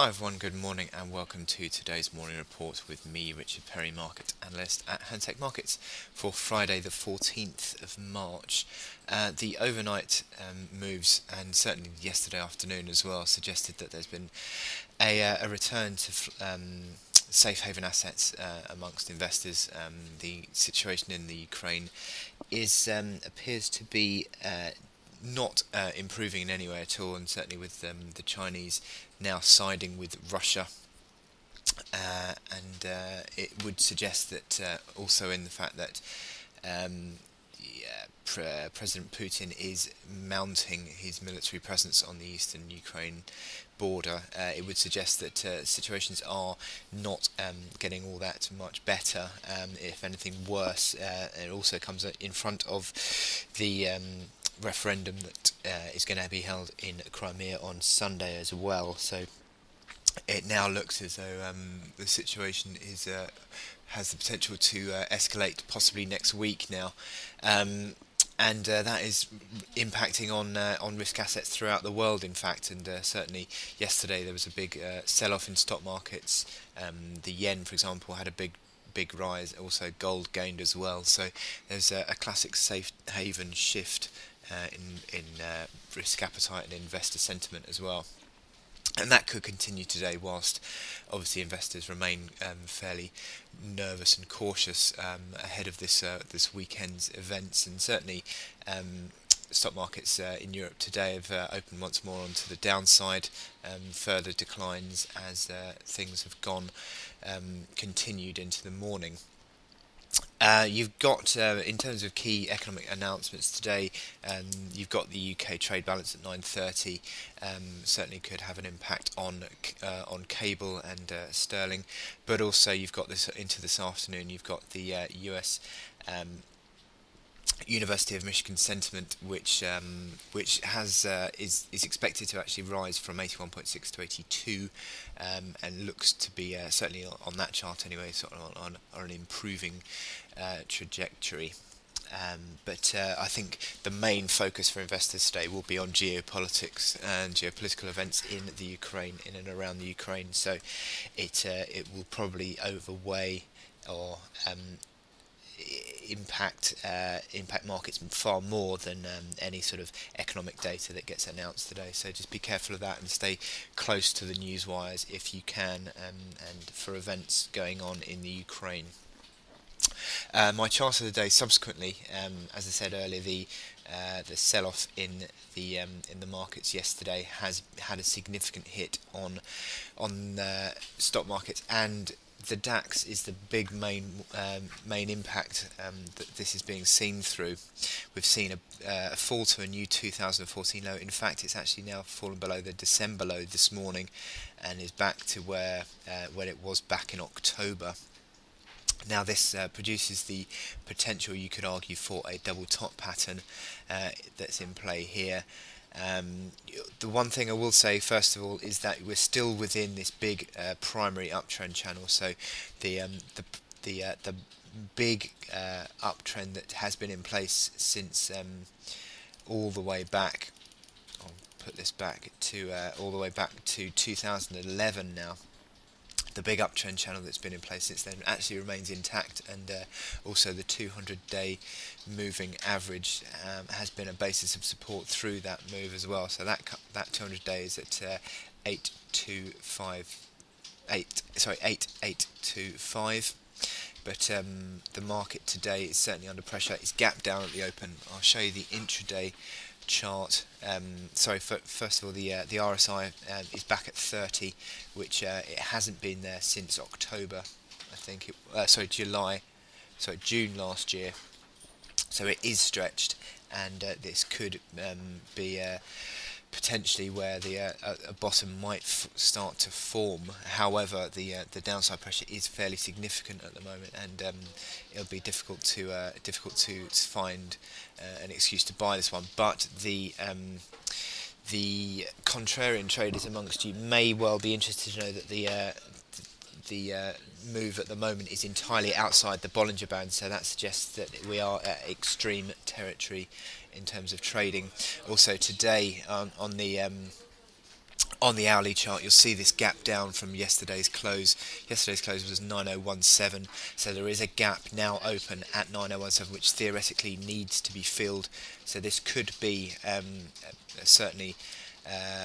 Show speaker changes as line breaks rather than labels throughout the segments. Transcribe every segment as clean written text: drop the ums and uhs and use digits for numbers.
Hi everyone, good morning and welcome to today's morning report with me, Richard Perry, market analyst at Hantech Markets for Friday the 14th of March. The overnight moves and certainly yesterday afternoon as well suggested that there's been a return to safe haven assets amongst investors. The situation in the Ukraine appears to be not improving in any way at all, and certainly with the Chinese now siding with Russia, and it would suggest that also in the fact that President Putin is mounting his military presence on the eastern Ukraine border, it would suggest that situations are not getting all that much better. If anything worse, it also comes in front of the referendum that is going to be held in Crimea on Sunday as well. So it now looks as though the situation has the potential to escalate possibly next week now. And that is impacting on risk assets throughout the world, in fact. And certainly yesterday there was a big sell-off in stock markets. The yen, for example, had a big rise. Also, gold gained as well. So there's a classic safe haven shift in risk appetite and investor sentiment as well. And that could continue today, whilst obviously investors remain fairly nervous and cautious ahead of this weekend's events. And certainly stock markets in Europe today have opened once more onto the downside, further declines as things have continued into the morning. You've got, in terms of key economic announcements today, you've got the UK trade balance at 9:30. Certainly could have an impact on cable and sterling, but also you've got this into this afternoon. You've got the US University of Michigan sentiment, which has is expected to actually rise from 81.6 to 82, and looks to be certainly on that chart anyway, sort of on an improving trajectory. But I think the main focus for investors today will be on geopolitics and geopolitical events in the Ukraine, in and around the Ukraine. So it will probably overweigh or impact markets far more than any sort of economic data that gets announced today. So just be careful of that and stay close to the news wires if you can, and for events going on in the Ukraine. My chart of the day subsequently, as I said earlier, the sell-off in the markets yesterday has had a significant hit on stock markets, and the DAX is the big main impact that this is being seen through. We've seen a fall to a new 2014 low. In fact, it's actually now fallen below the December low this morning, and is back to where it was back in October. Now this produces the potential, you could argue, for a double top pattern that's in play here. The one thing I will say first of all is that we're still within this big primary uptrend channel. So the big uptrend that has been in place since all the way back. I'll put this back to all the way back to 2011 now. The big uptrend channel that's been in place since then actually remains intact, and also the 200-day moving average has been a basis of support through that move as well. So that 200 days at 8825. But the market today is certainly under pressure. It's gapped down at the open. I'll show you the intraday chart. First of all, the RSI is back at 30, which it hasn't been there since October, I think. June last year. So it is stretched, and this could be potentially where a bottom might start to form. However, the downside pressure is fairly significant at the moment, and it'll be difficult to find an excuse to buy this one. But the contrarian traders amongst you may well be interested to know that the move at the moment is entirely outside the Bollinger Band, so that suggests that we are at extreme territory in terms of trading. Also today on the On the hourly chart, you'll see this gap down from yesterday's close. Yesterday's close was 9017, so there is a gap now open at 9017, which theoretically needs to be filled. So this could be certainly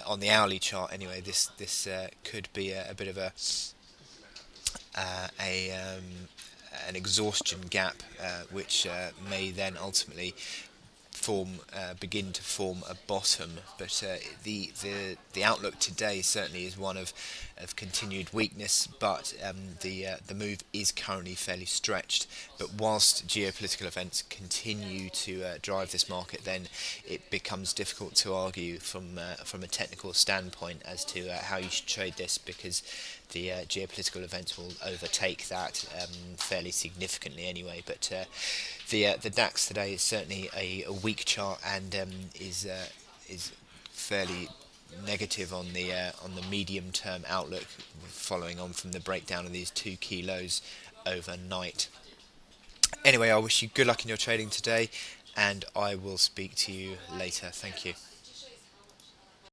on the hourly chart anyway. This could be a bit of a an exhaustion gap, which may then ultimately begin to form a bottom. But the outlook today certainly is one of continued weakness, but the move is currently fairly stretched. But whilst geopolitical events continue to drive this market, then it becomes difficult to argue from a technical standpoint as to how you should trade this, because the geopolitical events will overtake that fairly significantly anyway. But the DAX today is certainly a weak chart, and is fairly negative on the medium term outlook, following on from the breakdown of these two key lows overnight. Anyway, I wish you good luck in your trading today, and I will speak to you later. Thank you.